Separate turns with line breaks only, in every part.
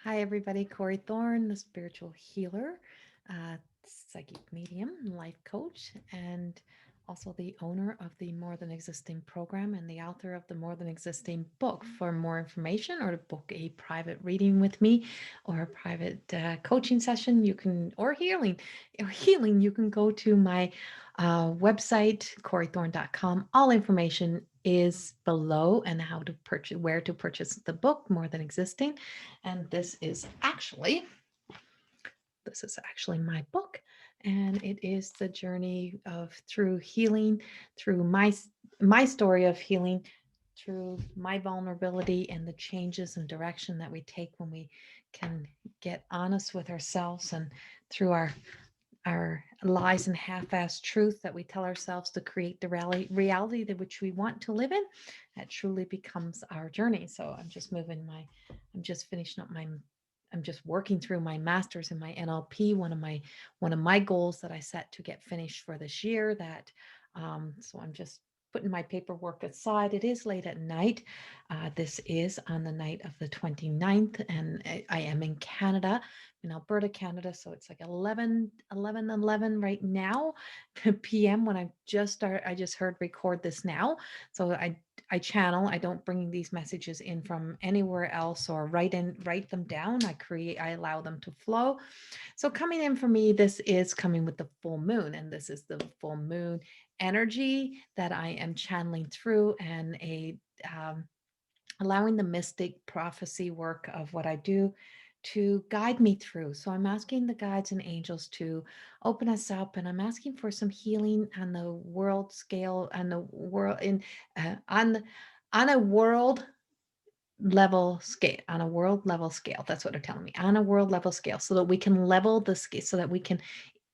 Hi, everybody. Corrie Thorne, the spiritual healer, psychic medium, life coach, and also the owner of the More Than Existing program and the author of the More Than Existing book. For more information or to book a private reading with me or a private coaching session, or healing, you can go to my website, corriethorne.com. All information is below and where to purchase the book, More Than Existing. And this is actually my book, and it is the journey of through healing, through my story of healing, through my vulnerability and the changes and direction that we take when we can get honest with ourselves, and through our lies and half-assed truth that we tell ourselves to create the reality that which we want to live in. That truly becomes our journey. So I'm just finishing up I'm just working through my master's in my NLP. One of my goals that I set to get finished for this year. So I'm just putting my paperwork aside. It is late at night. This is on the night of the 29th, and I am in Canada, in Alberta, Canada. So it's like 11 right now, p.m. when I just heard record this now. So I channel. I don't bring these messages in from anywhere else or write them down. I allow them to flow. So coming in for me, this is coming with the full moon, and this is the full moon energy that I am channeling through, and um, allowing the mystic prophecy work of what I do to guide me through. So I'm asking the guides and angels to open us up, and I'm asking for some healing on the world scale, on a world level scale. That's what they're telling me, on a world level scale, so that we can level the scale, so that we can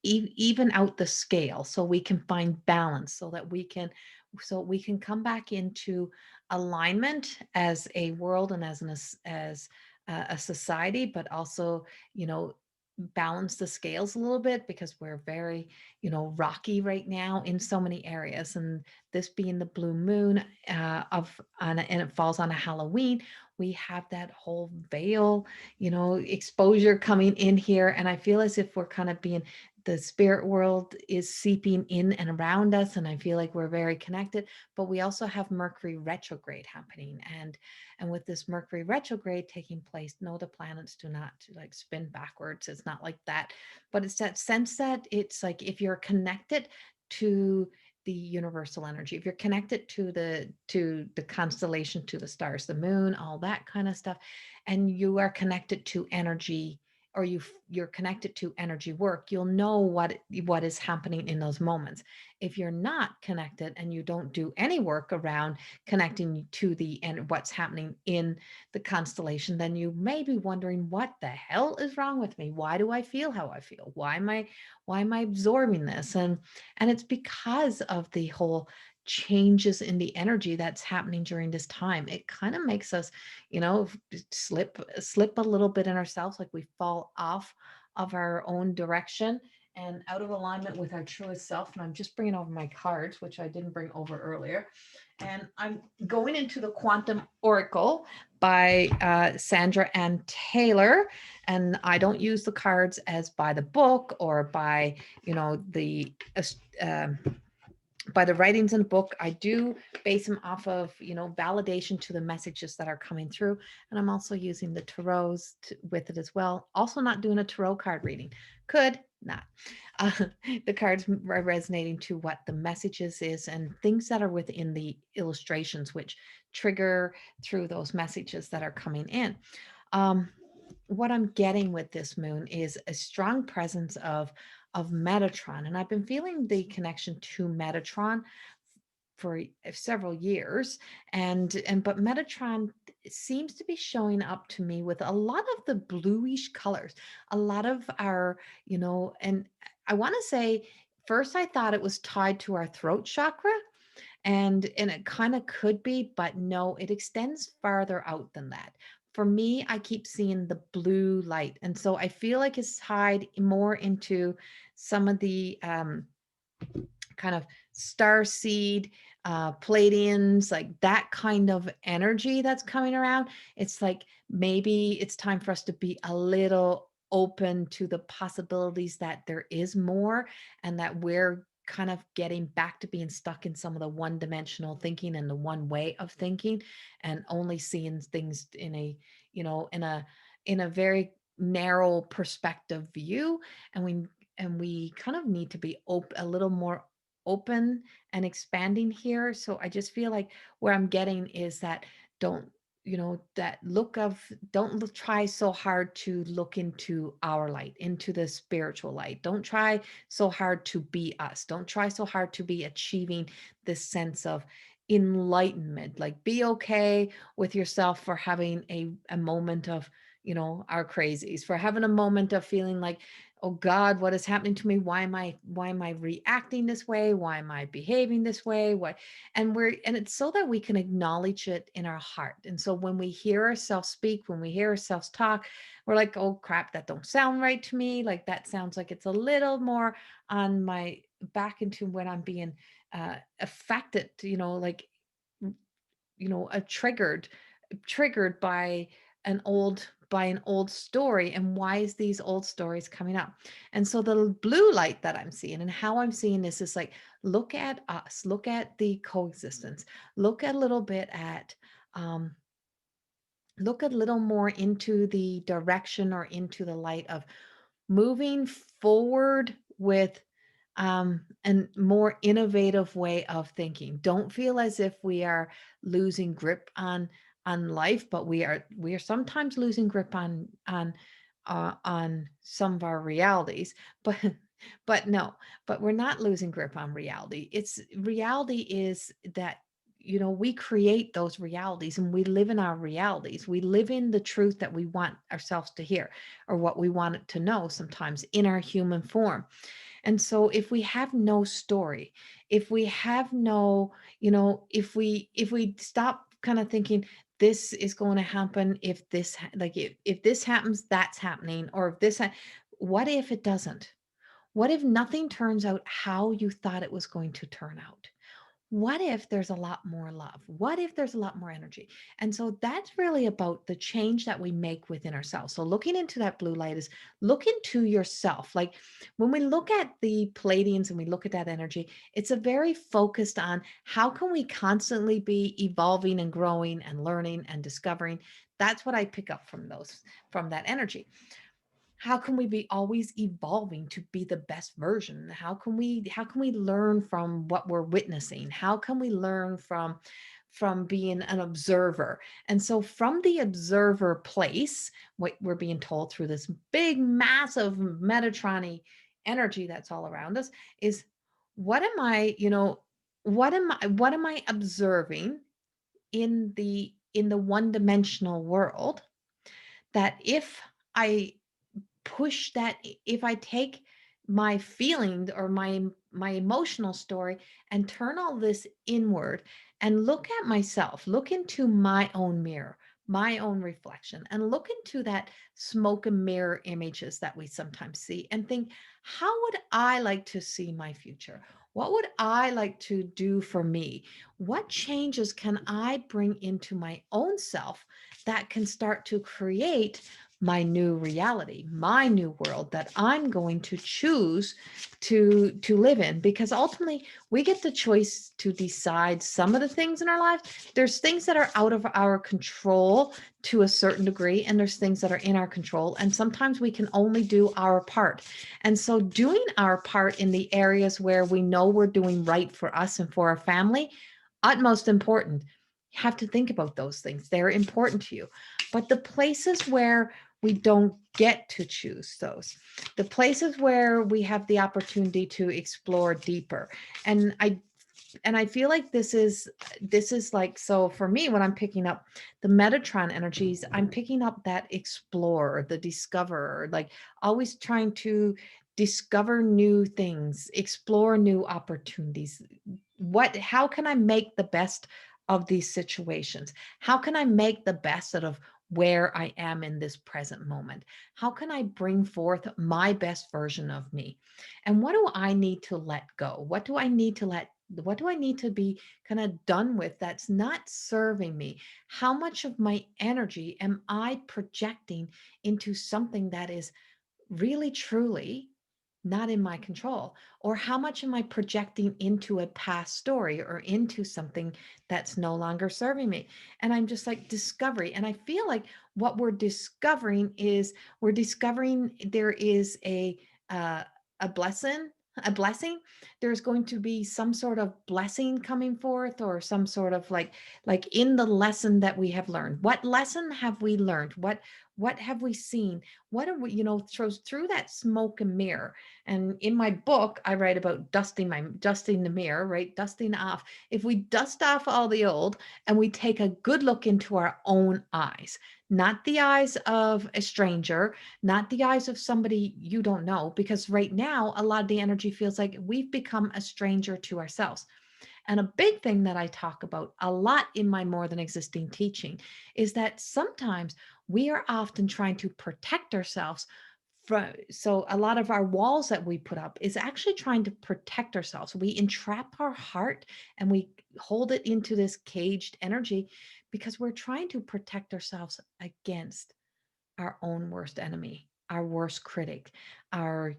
even out the scale, so we can find balance, so we can come back into alignment as a world and as a society, but also, you know, balance the scales a little bit, because we're very, rocky right now in so many areas. And this being the blue moon, and it falls on a Halloween, we have that whole veil, exposure coming in here. And I feel as if we're kind of being, the spirit world is seeping in and around us, and I feel like we're very connected. But we also have Mercury retrograde happening, and with this Mercury retrograde taking place, no, the planets do not like spin backwards. It's not like that, but it's that sense that it's like, if you're connected to the universal energy, if you're connected to the constellation, to the stars, the moon, all that kind of stuff, and you are connected to energy, or you're connected to energy work, you'll know what is happening in those moments. If you're not connected and you don't do any work around connecting to the and what's happening in the constellation, then you may be wondering, what the hell is wrong with me? Why do I feel how I feel? Why am I absorbing this? And it's because of the whole changes in the energy that's happening during this time. It kind of makes us, slip a little bit in ourselves, like we fall off of our own direction and out of alignment with our truest self. And I'm just bringing over my cards, which I didn't bring over earlier. And I'm going into the Quantum Oracle by Sandra Ann Taylor. And I don't use the cards as by the book, or by, um, by the writings in the book. I do base them off of, validation to the messages that are coming through. And I'm also using the tarots with it as well. Also not doing a tarot card reading. Could not. Uh, the cards are resonating to what the messages is, and things that are within the illustrations, which trigger through those messages that are coming in. Um, what I'm getting with this moon is a strong presence of Metatron, and I've been feeling the connection to Metatron for several years, but Metatron seems to be showing up to me with a lot of the bluish colors, a lot of our, and I want to say, first I thought it was tied to our throat chakra, and it kind of could be, but no, it extends farther out than that. For me, I keep seeing the blue light, and so I feel like it's tied more into some of the kind of star seed, Palladians, like that kind of energy that's coming around. It's like maybe it's time for us to be a little open to the possibilities that there is more, and that we're kind of getting back to being stuck in some of the one-dimensional thinking and the one way of thinking, and only seeing things in a, in a very narrow perspective view. And we kind of need to be a little more open and expanding here. So I just feel like where I'm getting is that, don't, that look of, try so hard to look into our light, into the spiritual light. Don't try so hard to be us. Don't try so hard to be achieving this sense of enlightenment. Like, be okay with yourself for having a moment of, our crazies, for having a moment of feeling like, oh God, what is happening to me? Why am I reacting this way? Why am I behaving this way? And it's so that we can acknowledge it in our heart. And so when we hear ourselves speak, when we hear ourselves talk, we're like, oh crap, that don't sound right to me. Like, that sounds like it's a little more on my back into when I'm being affected, like, triggered by an old story. And why is these old stories coming up? And so the blue light that I'm seeing, and how I'm seeing this, is like, look at us, look at the coexistence, look a little bit at, um, look a little more into the direction or into the light of moving forward with and more innovative way of thinking. Don't feel as if we are losing grip on life, but we are sometimes losing grip on some of our realities. But but no, but we're not losing grip on reality. It's reality is that, we create those realities, and we live in our realities. We live in the truth that we want ourselves to hear, or what we want it to know, sometimes in our human form. And so if we have no story, if we have no, if we stop kind of thinking this is going to happen, if this like if this happens, that's happening, or if what if it doesn't? What if nothing turns out how you thought it was going to turn out? What if there's a lot more love? What if there's a lot more energy? And so that's really about the change that we make within ourselves. So looking into that blue light is look into yourself. Like, when we look at the Palladians and we look at that energy, it's a very focused on how can we constantly be evolving and growing and learning and discovering. That's what I pick up from that energy. How can we be always evolving to be the best version? How can we learn from what we're witnessing? How can we learn from being an observer? And so from the observer place, what we're being told through this big massive Metatron energy that's all around us is, what am I, what am I observing in the one-dimensional world, that if I take my feelings or my emotional story and turn all this inward and look at myself, look into my own mirror, my own reflection, and look into that smoke and mirror images that we sometimes see, and think, how would I like to see my future? What would I like to do for me? What changes can I bring into my own self that can start to create my new reality, my new world that I'm going to choose to live in? Because ultimately we get the choice to decide some of the things in our lives. There's things that are out of our control to a certain degree, and there's things that are in our control, and sometimes we can only do our part. And so doing our part in the areas where we know we're doing right for us and for our family, utmost important. You have to think about those things. They're important to you. But the places where we don't get to choose those, the places where we have the opportunity to explore deeper. And I feel like this is like, so for me, when I'm picking up the Metatron energies, I'm picking up that explorer, the discoverer, like always trying to discover new things, explore new opportunities. How can I make the best of these situations? How can I make the best out of where I am in this present moment? How can I bring forth my best version of me? And what do I need to let go? What do I need to let What do I need to be kind of done with that's not serving me? How much of my energy am I projecting into something that is really truly not in my control? Or how much am I projecting into a past story or into something that's no longer serving me? And I'm just like discovery. And I feel like what we're discovering is we're discovering there is uh, a blessing. There's going to be some sort of blessing coming forth, or some sort of like in the lesson that we have learned. What lesson have we learned? What have we seen? What are we, through that smoke and mirror? And in my book, I write about dusting the mirror, right? Dusting off. If we dust off all the old and we take a good look into our own eyes, not the eyes of a stranger, not the eyes of somebody you don't know, because right now, a lot of the energy feels like we've become a stranger to ourselves. And a big thing that I talk about a lot in my More Than Existing teaching is that sometimes we are often trying to protect ourselves from, so a lot of our walls that we put up is actually trying to protect ourselves. We entrap our heart and we hold it into this caged energy because we're trying to protect ourselves against our own worst enemy, our worst critic, our,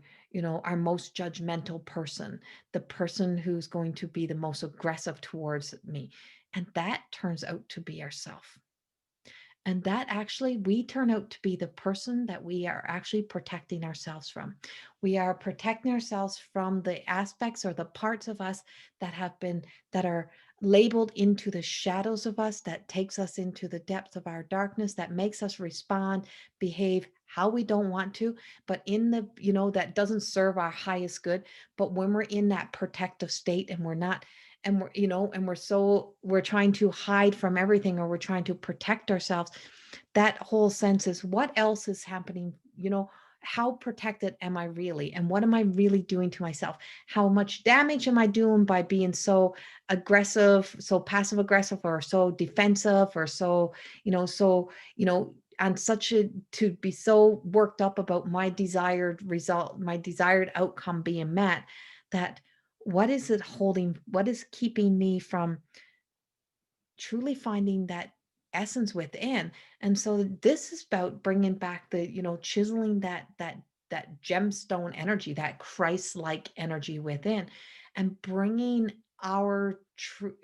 our most judgmental person, the person who's going to be the most aggressive towards me. And that turns out to be ourself. And that actually, we turn out to be the person that we are actually protecting ourselves from. We are protecting ourselves from the aspects or the parts of us that are labeled into the shadows of us, that takes us into the depths of our darkness, that makes us respond, behave how we don't want to, but that doesn't serve our highest good. But when we're in that protective state and we're not, and we're trying to hide from everything, or we're trying to protect ourselves, that whole sense is, what else is happening? How protected am I really, and what am I really doing to myself? How much damage am I doing by being so aggressive, so passive aggressive, or so defensive, or so on such a, to be so worked up about my desired result, my desired outcome being met, that what is it holding, what is keeping me from truly finding that essence within? And so this is about bringing back the, chiseling that gemstone energy, that Christ-like energy within, and bringing our truth.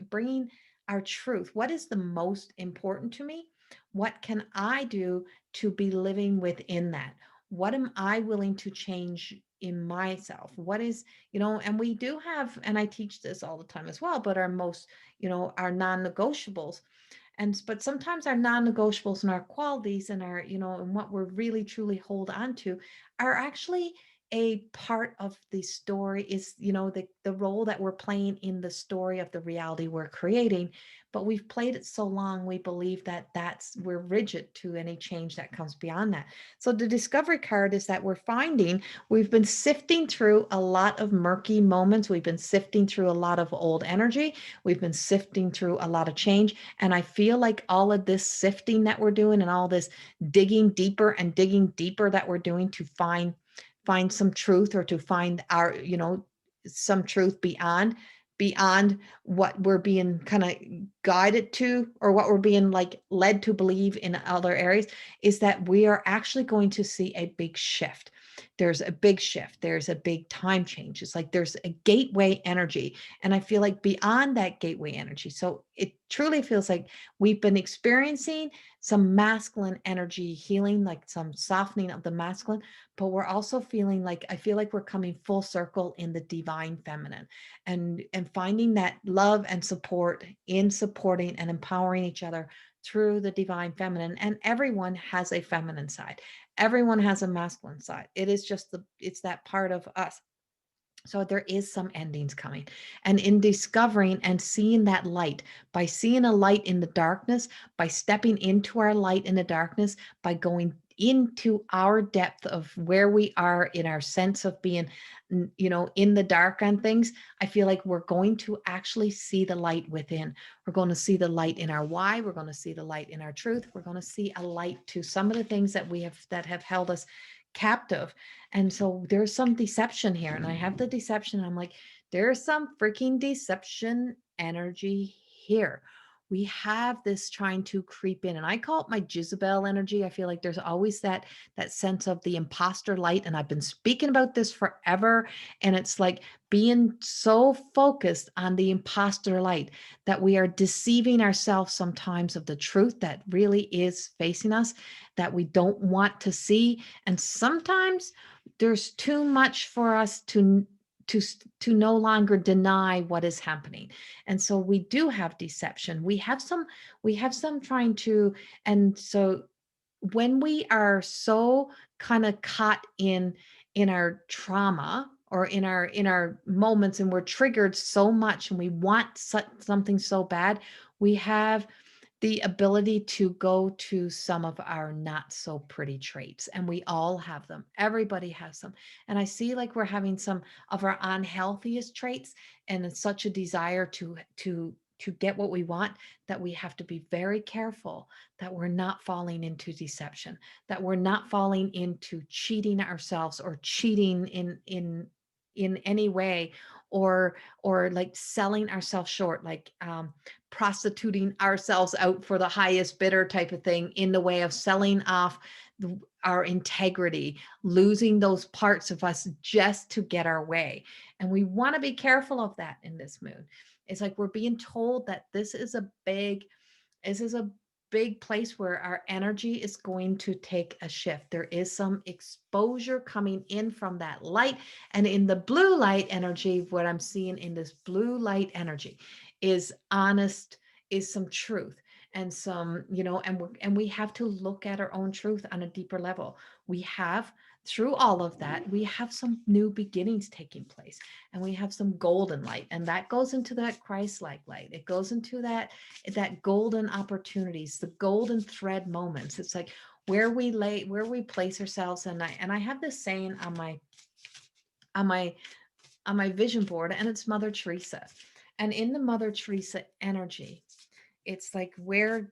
What is the most important to me? What can I do to be living within that? What am I willing to change in myself? What is, and we do have, and I teach this all the time as well, but our non-negotiables. But sometimes our non-negotiables and our qualities and our, and what we're really truly hold on to are actually a part of the story, is, the role that we're playing in the story of the reality we're creating. But we've played it so long, we believe that we're rigid to any change that comes beyond that. So the discovery card is that we've been sifting through a lot of murky moments. We've been sifting through a lot of old energy. We've been sifting through a lot of change. And I feel like all of this sifting that we're doing, and all this digging deeper and digging deeper that we're doing to find some truth, or to find our, some truth beyond what we're being kind of guided to, or what we're being like led to believe in other areas, is that we are actually going to see a big shift. There's a big shift. There's a big time change. It's like there's a gateway energy. And I feel like beyond that gateway energy, so it truly feels like we've been experiencing some masculine energy healing, like some softening of the masculine, but we're also feeling like, I feel like we're coming full circle in the divine feminine, and finding that love and support in supporting and empowering each other through the divine feminine. And everyone has a feminine side. Everyone has a masculine side. It is just it's that part of us. So there is some endings coming. And in discovering and seeing that light, by seeing a light in the darkness, by stepping into our light in the darkness, by going into our depth of where we are in our sense of being, in the dark on things, I feel like we're going to actually see the light within. We're going to see the light in our why. We're going to see the light in our truth. We're going to see a light to some of the things that have held us captive. And so there's some deception here, and I have the deception. I'm like, There's some freaking deception energy here. We have this trying to creep in, and I call it my Jezebel energy. I feel like there's always that sense of the imposter light, and I've been speaking about this forever. And it's like being so focused on the imposter light that we are deceiving ourselves sometimes of the truth that really is facing us, that we don't want to see. And sometimes there's too much for us to to no longer deny what is happening. And so we do have deception. We have some trying to. And so when we are so kind of caught in our trauma, or in our moments, and we're triggered so much and we want something so bad, we have the ability to go to some of our not so pretty traits, and we all have them. Everybody has them. And I see like we're having some of our unhealthiest traits, and it's such a desire to get what we want, that we have to be very careful that we're not falling into deception, that we're not falling into cheating ourselves, or cheating in any way, or like selling ourselves short, like prostituting ourselves out for the highest bidder type of thing, in the way of selling off our integrity, losing those parts of us just to get our way. And we want to be careful of that in this moon. It's like we're being told that this is a big place where our energy is going to take a shift. There is some exposure coming in from that light. And in the blue light energy, what I'm seeing in this blue light energy is honest, is some truth. And some, and we have to look at our own truth on a deeper level. We have, through all of that, we have some new beginnings taking place, and we have some golden light, and that goes into that Christ-like light. It goes into that golden opportunities, the golden thread moments. It's like where we place ourselves. And I have this saying on my on my vision board, and it's Mother Teresa. And in the Mother Teresa energy, it's like where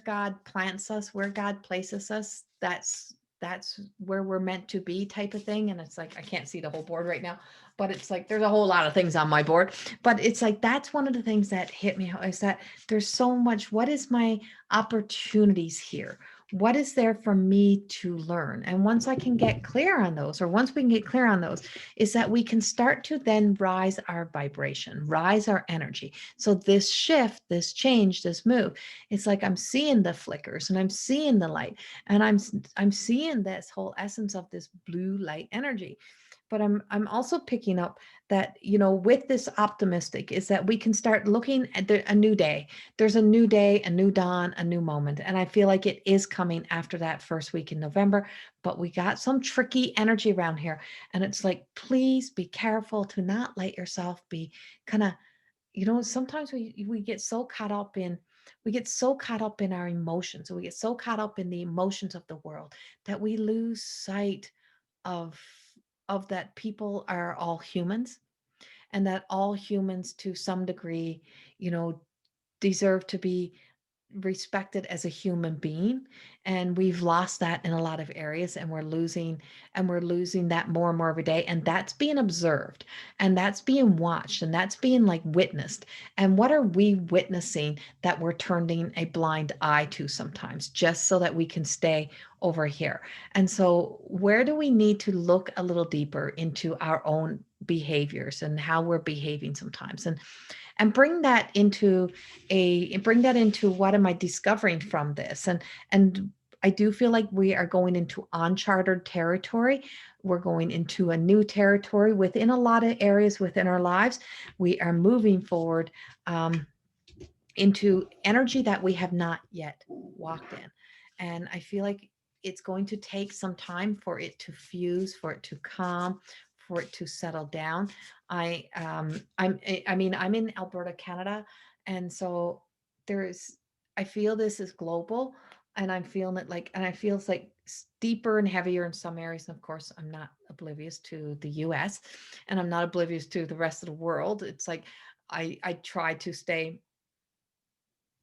God plants us, where God places us, that's where we're meant to be, type of thing. And it's like, I can't see the whole board right now, but it's like there's a whole lot of things on my board. But it's like that's one of the things that hit me, is that there's so much. What is my opportunities here? What is there for me to learn? And once I can get clear on those, or once we can get clear on those, is that we can start to then rise our vibration, rise our energy. So this shift, this change, this move, it's like I'm seeing the flickers, and I'm seeing the light, and I'm seeing this whole essence of this blue light energy. But I'm also picking up that, with this optimistic, is that we can start looking at a new day. There's a new day, a new dawn, a new moment. And I feel like it is coming after that first week in November. But we got some tricky energy around here. And it's like, please be careful to not let yourself be kind of, sometimes we get so caught up in our emotions, or we get so caught up in the emotions of the world, that we lose sight of that people are all humans, and that all humans to some degree, you know deserve to be respected as a human being. And we've lost that in a lot of areas, and we're losing that more and more every day. And that's being observed, and that's being watched, and that's being like witnessed. And what are we witnessing that we're turning a blind eye to sometimes, just so that we can stay over here? And so where do we need to look a little deeper into our own behaviors, and how we're behaving sometimes, and bring that into what am I discovering from this? And I do feel like we are going into uncharted territory. We're going into a new territory within a lot of areas within our lives. We are moving forward into energy that we have not yet walked in. And I feel like it's going to take some time for it to fuse, for it to calm, for it to settle down. I'm in Alberta, Canada, and so there's I feel this is global, and I'm feeling it like, and I feel it's like deeper and heavier in some areas. And of course, I'm not oblivious to the US, and I'm not oblivious to the rest of the world. It's like I try to stay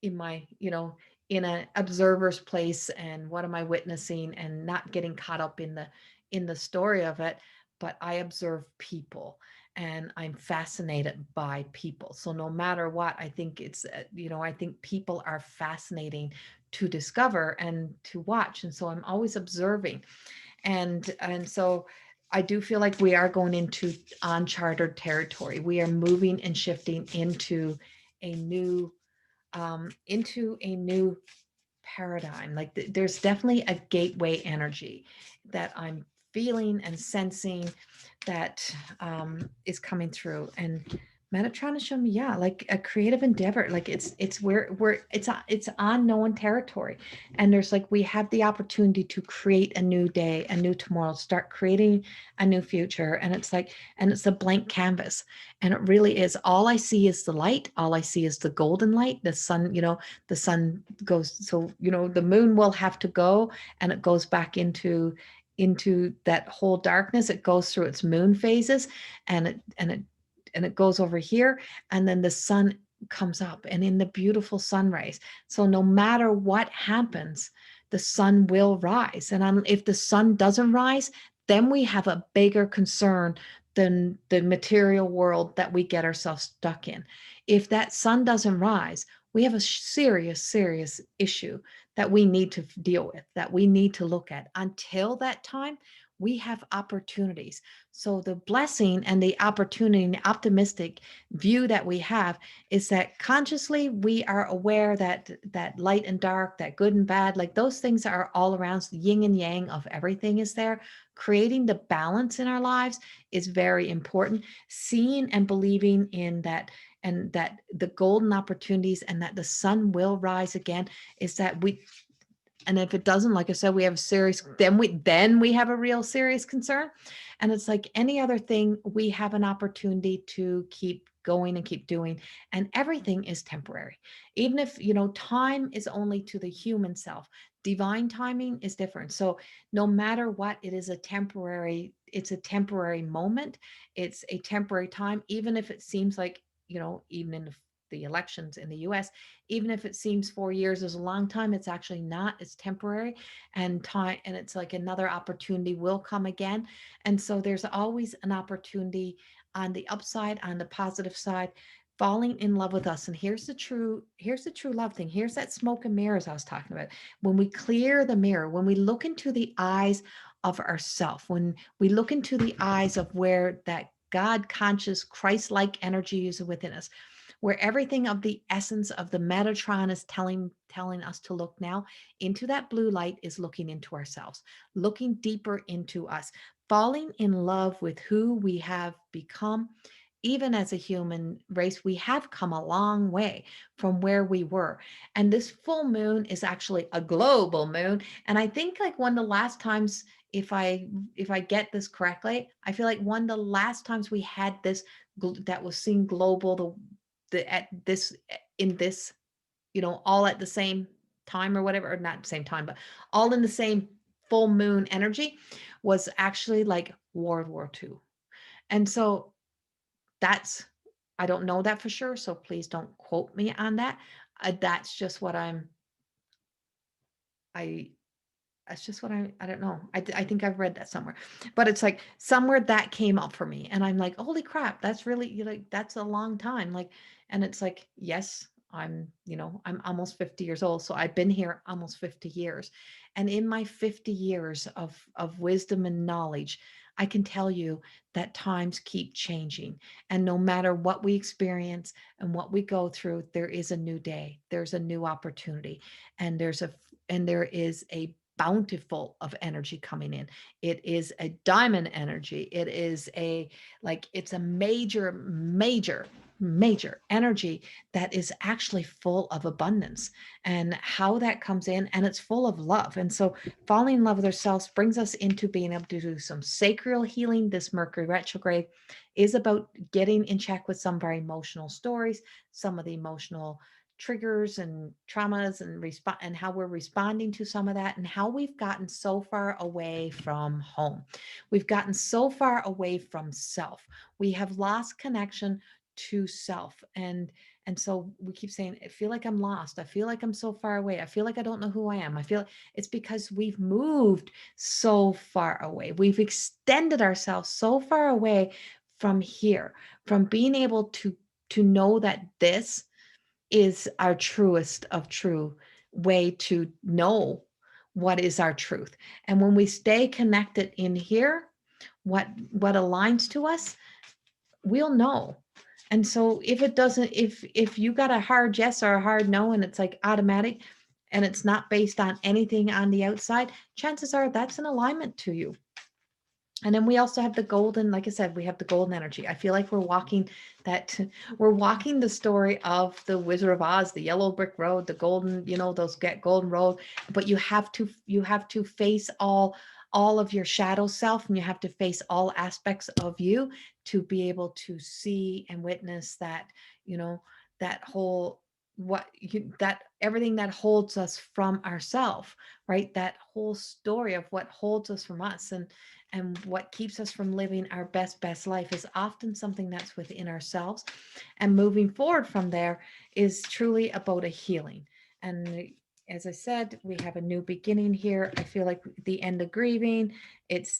in my, in an observer's place, and what am I witnessing, and not getting caught up in the story of it. But I observe people, and I'm fascinated by people. So no matter what, I think I think people are fascinating to discover and to watch. And so I'm always observing. And so I do feel like we are going into uncharted territory. We are moving and shifting a new into a new paradigm. Like there's definitely a gateway energy that I'm feeling and sensing that is coming through. And Metatron is showing me, yeah, like a creative endeavor. Like it's where it's unknown territory, and there's like we have the opportunity to create a new day, a new tomorrow, start creating a new future, and it's a blank canvas, and it really is. All I see is the light. All I see is the golden light. The sun, the sun goes, so the moon will have to go, and it goes back into that whole darkness. It goes through its moon phases, and it goes over here, and then the sun comes up and in the beautiful sunrise. So no matter what happens, the sun will rise. And if the sun doesn't rise, then we have a bigger concern than the material world that we get ourselves stuck in. If that sun doesn't rise, we have a serious, serious issue that we need to deal with, that we need to look at. Until that time, we have opportunities. So the blessing and the opportunity and the optimistic view that we have is that consciously we are aware that light and dark, that good and bad, like those things are all around. So the yin and yang of everything is there. Creating the balance in our lives is very important. Seeing and believing in that, and that the golden opportunities, and that the sun will rise again, is that and if it doesn't, like I said, we have a serious, then we have a real serious concern. And it's like any other thing, we have an opportunity to keep going and keep doing, and everything is temporary. Even if time is only to the human self, divine timing is different. So no matter what, it's a temporary moment, it's a temporary time. Even if it seems like, even in the elections in the US, even if it seems 4 years is a long time, it's actually not. It's temporary, and time, and it's like another opportunity will come again. And so there's always an opportunity on the upside, on the positive side, falling in love with us. And here's the true love thing. Here's that smoke and mirrors I was talking about. When we clear the mirror, when we look into the eyes of ourself, when we look into the eyes of where that God conscious Christ-like energy is within us, where everything of the essence of the Metatron is telling us to look now into that blue light, is looking into ourselves, looking deeper into us, falling in love with who we have become. Even as a human race, we have come a long way from where we were. And this full moon is actually a global moon. And I think like one of the last times, if I get this correctly, I feel like one of the last times we had this that was seen global, the at this in this, all at the same time or whatever, or not the same time, but all in the same full moon energy, was actually like World War II. And so that's, I don't know that for sure, so please don't quote me on that. That's just what I that's just what I don't know. I think I've read that somewhere, but it's like somewhere that came up for me, and I'm like, holy crap, that's really, like that's a long time. Like, and it's like, yes, I'm almost 50 years old, so I've been here almost 50 years, and in my 50 years of wisdom and knowledge, I can tell you that times keep changing, and no matter what we experience and what we go through, there is a new day, there's a new opportunity, and there is a bountiful of energy coming in. It is a diamond energy. It is it's a major, major, major energy that is actually full of abundance, and how that comes in, and it's full of love. And so falling in love with ourselves brings us into being able to do some sacral healing. This Mercury retrograde is about getting in check with some of our emotional stories, some of the emotional triggers and traumas, and how we're responding to some of that, and how we've gotten so far away from home. We've gotten so far away from self. We have lost connection to self. And so we keep saying, I feel like I'm lost. I feel like I'm so far away. I feel like I don't know who I am. I feel it's because we've moved so far away. We've extended ourselves so far away from here, from being able to know that this is our truest of true way to know what is our truth. And when we stay connected in here, what aligns to us, we'll know. And so if it doesn't, if you got a hard yes or a hard no and it's like automatic and it's not based on anything on the outside, chances are that's an alignment to you. And then we also have the golden, like I said, we have the golden energy. I feel like that we're walking the story of the Wizard of Oz, the yellow brick road, the golden, those get golden road. But you have to face all of your shadow self, and you have to face all aspects of you to be able to see and witness that, that whole that everything that holds us from ourself, right? That whole story of what holds us from us. And what keeps us from living our best life is often something that's within ourselves. And moving forward from there is truly about a healing. And as I said, we have a new beginning here. I feel like the end of grieving, it's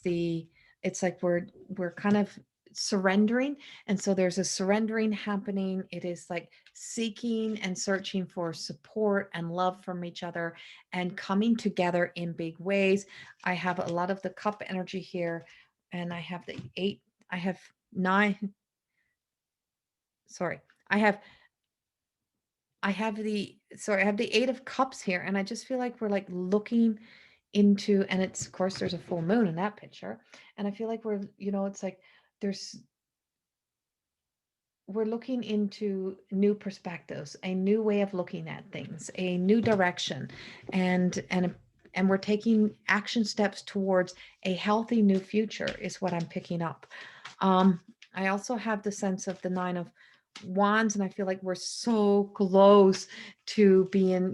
like we're kind of surrendering. And so there's a surrendering happening. It is like seeking and searching for support and love from each other and coming together in big ways. I have a lot of the cup energy here, and I have the eight, I have nine, sorry, I have I have the eight of cups here, and I just feel like we're like looking into, and it's, of course, there's a full moon in that picture. And I feel like it's like there's we're looking into new perspectives, a new way of looking at things, a new direction, and we're taking action steps towards a healthy new future is what I'm picking up. I also have the sense of the Nine of Wands, and I feel like we're so close to being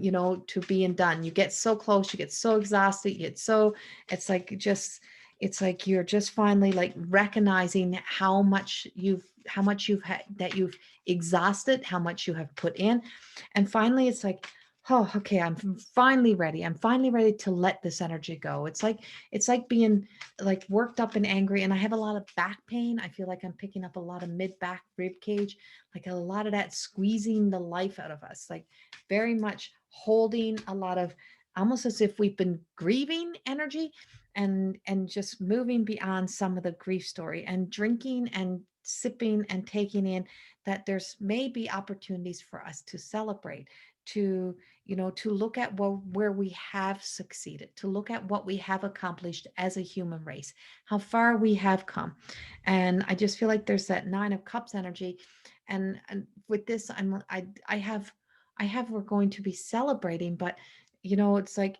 done. You get so close, you get so exhausted, you get so, it's like just it's like you're just finally like recognizing how much you've had, that you've exhausted, how much you have put in. And finally it's like, oh, okay, I'm finally ready. I'm finally ready to let this energy go. It's like being like worked up and angry, and I have a lot of back pain. I feel like I'm picking up a lot of mid back rib cage, like a lot of that squeezing the life out of us, like very much holding a lot of, almost as if we've been grieving energy, and just moving beyond some of the grief story and drinking and sipping and taking in that there's maybe opportunities for us to celebrate, to to look at where we have succeeded, to look at what we have accomplished as a human race, how far we have come. And I just feel like there's that Nine of Cups energy. And with this, I have we're going to be celebrating, but it's like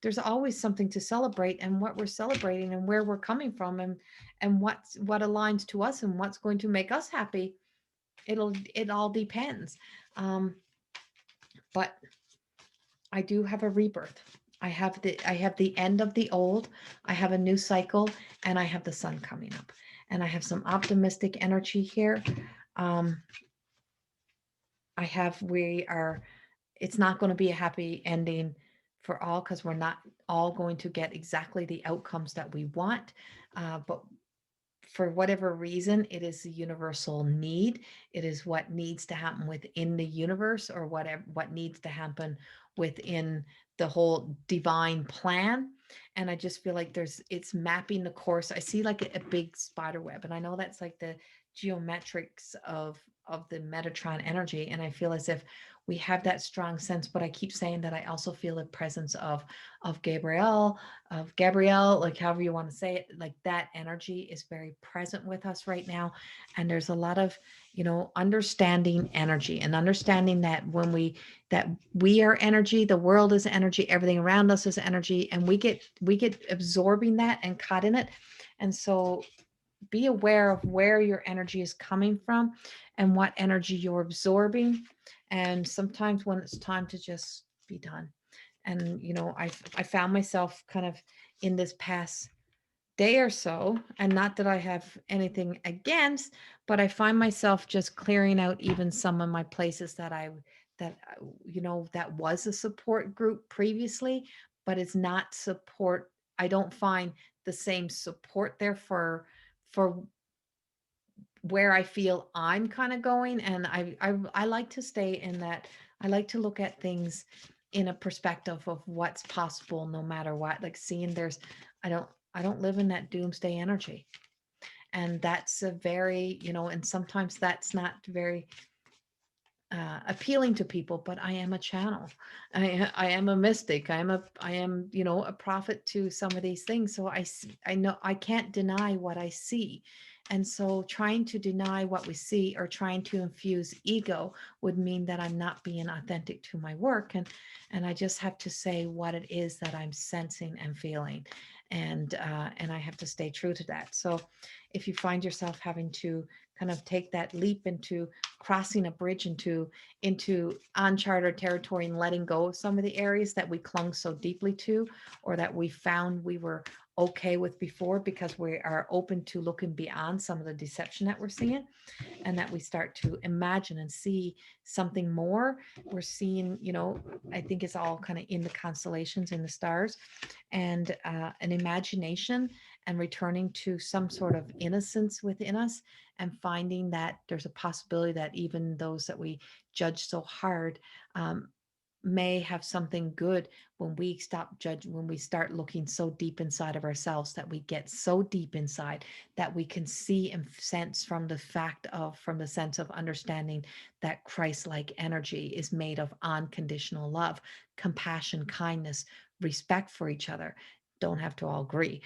there's always something to celebrate, and what we're celebrating and where we're coming from, and what aligns to us and what's going to make us happy. It all depends. um but I do have a rebirth. I have the end of the old, I have a new cycle, and I have the sun coming up, and I have some optimistic energy here. um I have we are It's not going to be a happy ending for all, because we're not all going to get exactly the outcomes that we want. But for whatever reason, it is a universal need. It is what needs to happen within the universe, or what needs to happen within the whole divine plan. And I just feel like it's mapping the course. I see like a big spider web, and I know that's like the geometrics of the Metatron energy. And I feel as if we have that strong sense, but I keep saying that I also feel the presence of Gabrielle, like however you want to say it, like that energy is very present with us right now. And there's a lot of, understanding energy, and understanding that we are energy, the world is energy, everything around us is energy, and we get absorbing that and caught in it. And so be aware of where your energy is coming from and what energy you're absorbing. And sometimes when it's time to just be done. And I found myself kind of in this past day or so, and not that I have anything against, but I find myself just clearing out even some of my places that was a support group previously, but it's not support. I don't find the same support there for where I feel I'm kind of going. And I like to stay in that. I like to look at things in a perspective of what's possible no matter what. Like seeing there's, I don't, I don't live in that doomsday energy. And that's a very, and sometimes that's not very appealing to people, but I am a channel. I am a mystic. I am, a prophet to some of these things. So I know I can't deny what I see. And so trying to deny what we see or trying to infuse ego would mean that I'm not being authentic to my work. And I just have to say what it is that I'm sensing and feeling. And I have to stay true to that. So if you find yourself having to kind of take that leap into crossing a bridge into uncharted territory and letting go of some of the areas that we clung so deeply to, or that we found we were okay with before, because we are open to looking beyond some of the deception that we're seeing, and that we start to imagine and see something more. We're seeing, I think it's all kind of in the constellations, in the stars, and an imagination, and returning to some sort of innocence within us, and finding that there's a possibility that even those that we judge so hard um, may have something good when we stop judging, when we start looking so deep inside of ourselves, that we get so deep inside that we can see and sense from the sense of understanding that Christ-like energy is made of unconditional love, compassion, kindness, respect for each other. Don't have to all agree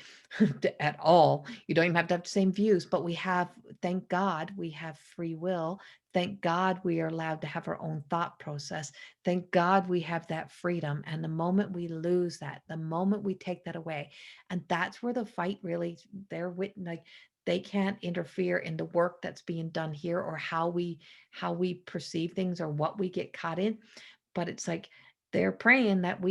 at all. You don't even have to have the same views, but we have, thank God, we have free will. Thank God we are allowed to have our own thought process. Thank God we have that freedom. And the moment we lose that, the moment we take that away, and that's where the fight really, they're with, like, they can't interfere in the work that's being done here, or how we perceive things, or what we get caught in. But it's like they're praying that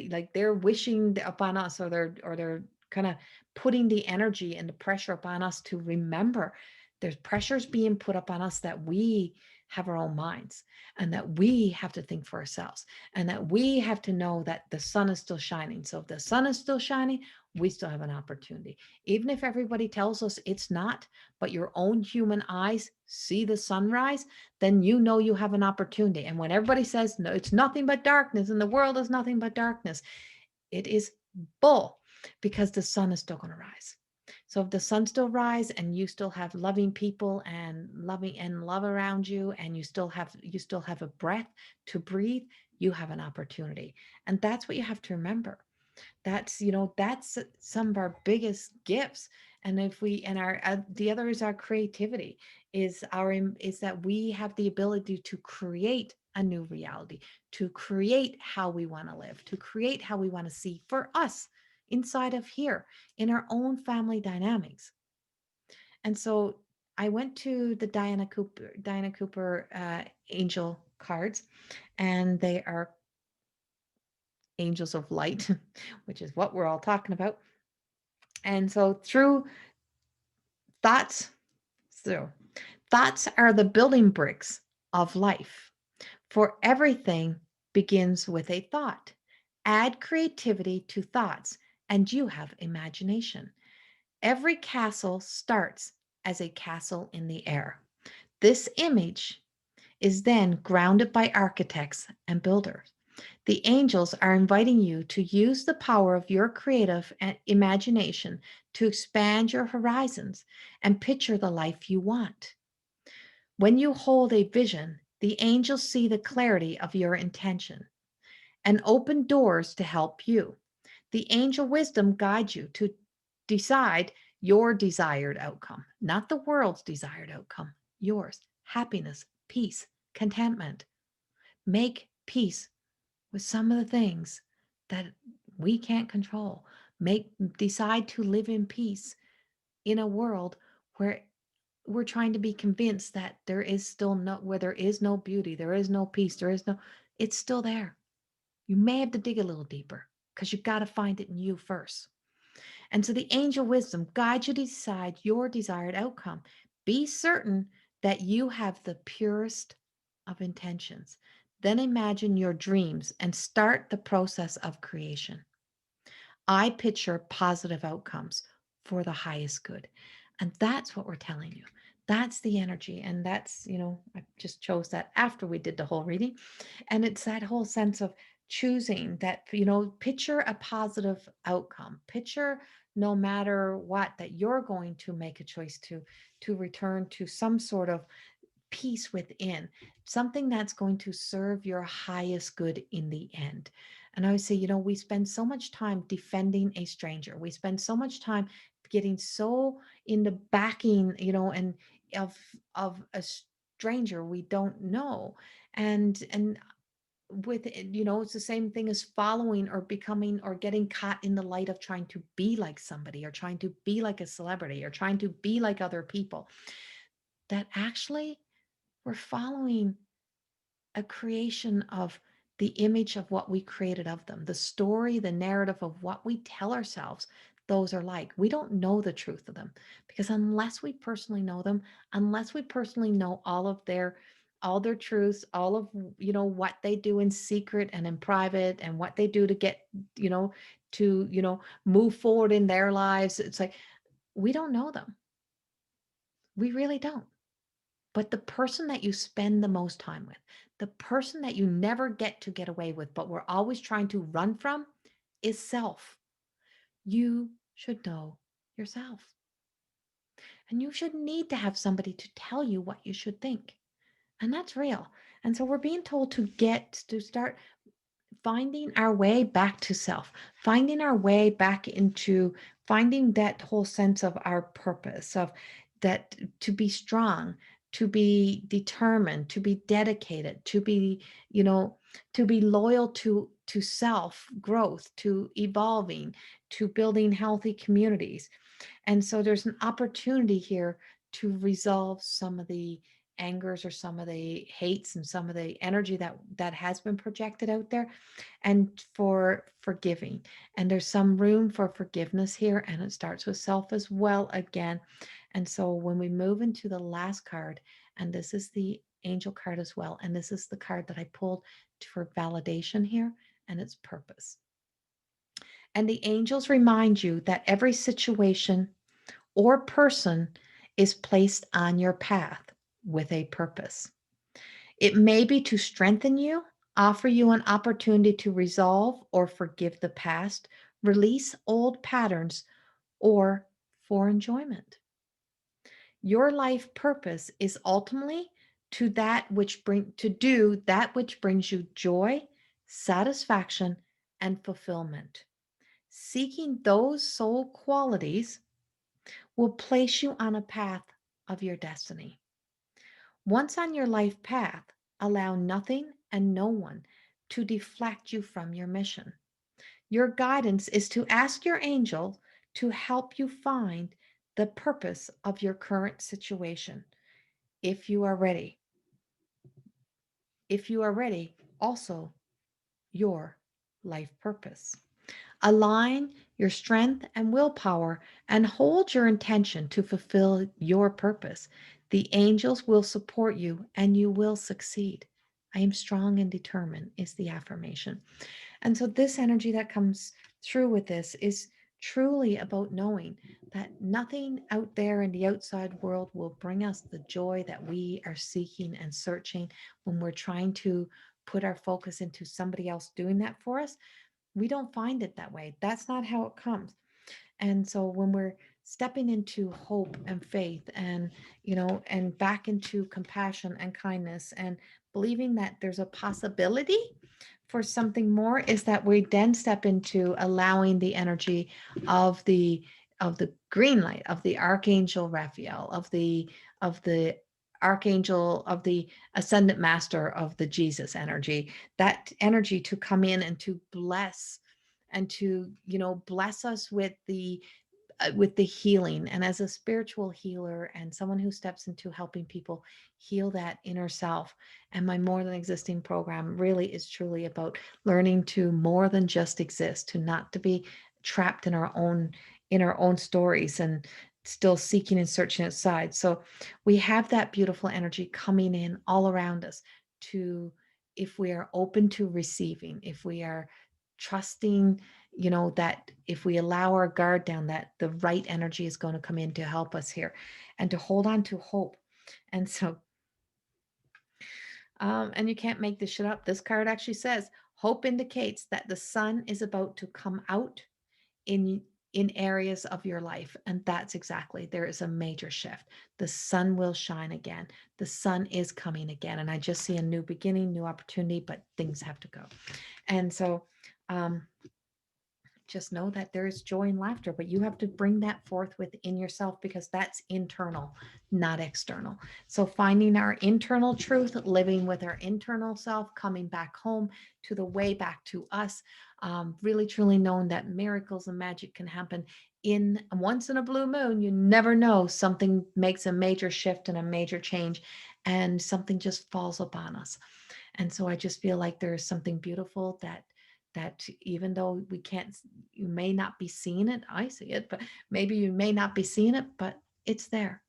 like they're wishing upon us, or they're kind of putting the energy and the pressure upon us to remember there's pressures being put up on us, that we have our own minds, and that we have to think for ourselves, and that we have to know that the sun is still shining. So if the sun is still shining, we still have an opportunity, even if everybody tells us it's not, but your own human eyes see the sunrise, then you know you have an opportunity. And when everybody says, no, it's nothing but darkness and the world is nothing but darkness, it is bull, because the sun is still going to rise. So if the sun still rise, and you still have loving people and loving and love around you, and you still have a breath to breathe, you have an opportunity. And that's what you have to remember. That's some of our biggest gifts. And if we and our the other is our creativity, is that we have the ability to create a new reality, to create how we want to live, to create how we want to see for us inside of here, in our own family dynamics. And so I went to the Diana Cooper angel cards, and they are angels of light, which is what we're all talking about. And so thoughts, so thoughts are the building bricks of life. For everything begins with a thought. Add creativity to thoughts, and you have imagination. Every castle starts as a castle in the air. This image is then grounded by architects and builders. The angels are inviting you to use the power of your creative imagination to expand your horizons and picture the life you want. When you hold a vision, the angels see the clarity of your intention and open doors to help you. The angel wisdom guides you to decide your desired outcome, not the world's desired outcome, yours. Happiness, peace, contentment. Make peace with some of the things that we can't control. Decide to live in peace in a world where we're trying to be convinced that there is still where there is no beauty, there is no peace, it's still there. You may have to dig a little deeper, because you got to find it in you first. And so the angel wisdom guides you to decide your desired outcome. Be certain that you have the purest of intentions. Then imagine your dreams and start the process of creation. I picture positive outcomes for the highest good. And that's what we're telling you. That's the energy. And that's, I just chose that after we did the whole reading. And it's that whole sense of choosing that, picture a positive outcome. Picture no matter what that you're going to make a choice to return to some sort of peace within, something that's going to serve your highest good in the end. And I would say, we spend so much time defending a stranger. We spend so much time getting so into backing, and of of a stranger we don't know. And with it, it's the same thing as following or becoming or getting caught in the light of trying to be like somebody or trying to be like a celebrity or trying to be like other people, that actually we're following a creation of the image of what we created of them, the story, the narrative of what we tell ourselves those are like. We don't know the truth of them because unless we personally know them, unless we personally know all their truths, all of what they do in secret and in private and what they do to get, you know, move forward in their lives, it's like we don't know them. We really don't. But the person that you spend the most time with, the person that you never get away with, but we're always trying to run from, is self. You should know yourself. And you shouldn't need to have somebody to tell you what you should think. And that's real. And so we're being told to start finding our way back to self, finding our way back into finding that whole sense of our purpose, of that to be strong, to be determined, to be dedicated, to be, to be loyal to self growth, to evolving, to building healthy communities. And so there's an opportunity here to resolve some of the angers or some of the hates and some of the energy that has been projected out there, and for forgiving. And there's some room for forgiveness here, and it starts with self as well again. And so when we move into the last card, and this is the angel card as well, and this is the card that I pulled for validation here, and it's purpose. And the angels remind you that every situation or person is placed on your path with a purpose. It may be to strengthen you, offer you an opportunity to resolve or forgive the past, release old patterns, or for enjoyment. Your life purpose is ultimately to do that which brings you joy, satisfaction, and fulfillment. Seeking those soul qualities will place you on a path of your destiny. Once on your life path, allow nothing and no one to deflect you from your mission. Your guidance is to ask your angel to help you find the purpose of your current situation. If you are ready, also your life purpose. Align your strength and willpower and hold your intention to fulfill your purpose. The angels will support you and you will succeed. I am strong and determined, is the affirmation. And so, this energy that comes through with this is truly about knowing that nothing out there in the outside world will bring us the joy that we are seeking and searching when we're trying to put our focus into somebody else doing that for us. We don't find it that way. That's not how it comes. And so when we're stepping into hope and faith and, and back into compassion and kindness and believing that there's a possibility for something more, is that we then step into allowing the energy of the green light, of the archangel Raphael, of the archangel, of the ascendant master, of the Jesus energy, that energy to come in and to bless and to bless us with the healing. And as a spiritual healer and someone who steps into helping people heal that inner self, and my more than existing program really is truly about learning to more than just exist, to not to be trapped in our own stories and still seeking and searching outside. So we have that beautiful energy coming in all around us to, if we are open to receiving, if we are trusting, that if we allow our guard down, that the right energy is going to come in to help us here. and to hold on to hope. And so, and you can't make this shit up. This card actually says hope indicates that the sun is about to come out in areas of your life, and that's exactly, there is a major shift. The sun will shine again. The sun is coming again, and I just see a new beginning, new opportunity, but things have to go. And so just know that there is joy and laughter, but you have to bring that forth within yourself, because that's internal, not external. So finding our internal truth, living with our internal self, coming back home to the way back to us, really truly knowing that miracles and magic can happen in once in a blue moon. You never know, something makes a major shift and a major change, and something just falls upon us. And so I just feel like there is something beautiful that even though we can't, you may not be seeing it, I see it, but maybe you may not be seeing it, but it's there.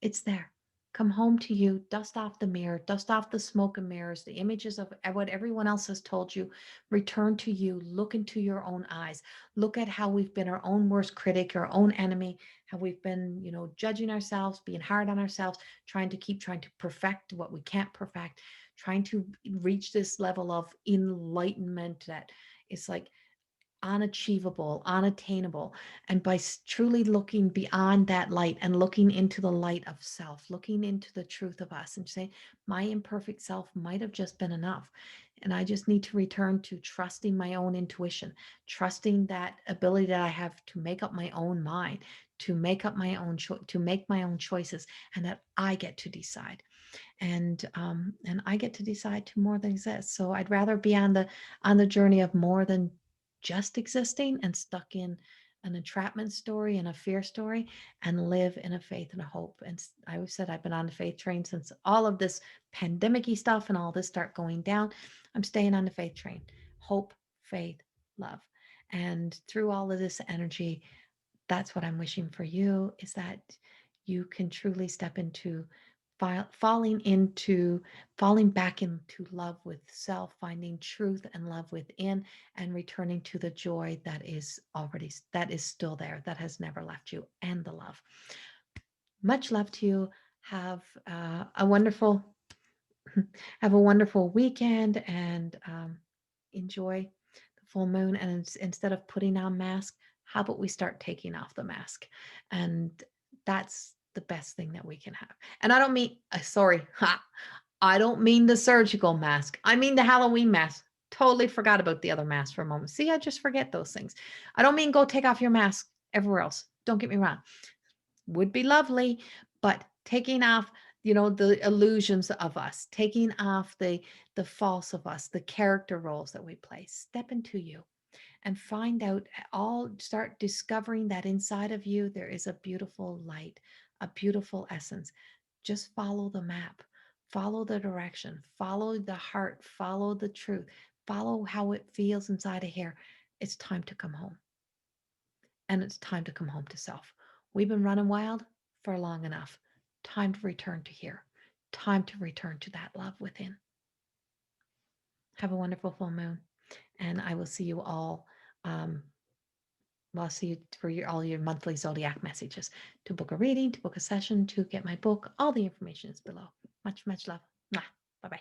It's there. Come home to you, dust off the mirror, dust off the smoke and mirrors, the images of what everyone else has told you. Return to you, look into your own eyes. Look at how we've been our own worst critic, our own enemy, how we've been, judging ourselves, being hard on ourselves, trying to perfect what we can't perfect, trying to reach this level of enlightenment that is like unachievable, unattainable. And by truly looking beyond that light and looking into the light of self, looking into the truth of us and say, my imperfect self might have just been enough. And I just need to return to trusting my own intuition, trusting that ability that I have to make up my own mind, to make up my own to make my own choices, and that I get to decide. And I get to decide to more than exist. So I'd rather be on the journey of more than just existing and stuck in an entrapment story and a fear story, and live in a faith and a hope. And I always said I've been on the faith train since all of this pandemic-y stuff and all this start going down. I'm staying on the faith train. Hope, faith, love. And through all of this energy, that's what I'm wishing for you, is that you can truly step into falling back into love with self, finding truth and love within, and returning to the joy that is still there, that has never left you, and the love. Much love to you. Have a wonderful have a wonderful weekend, and enjoy the full moon. And instead of putting on mask, how about we start taking off the mask? And that's the best thing that we can have. And I don't mean, I don't mean the surgical mask. I mean the Halloween mask. Totally forgot about the other mask for a moment. See, I just forget those things. I don't mean go take off your mask everywhere else. Don't get me wrong. Would be lovely, but taking off, the illusions of us, taking off the false of us, the character roles that we play. Step into you and find out, start discovering that inside of you there is a beautiful light, a beautiful essence. Just follow the map, follow the direction, follow the heart, follow the truth, follow how it feels inside of here. It's time to come home, and it's time to come home to self. We've been running wild for long enough. Time to return to here. Time to return to that love within. Have a wonderful full moon, and I will see you all. I'll see you for all your monthly zodiac messages. To book a reading, to book a session, to get my book, all the information is below. Much, much love. Bye bye.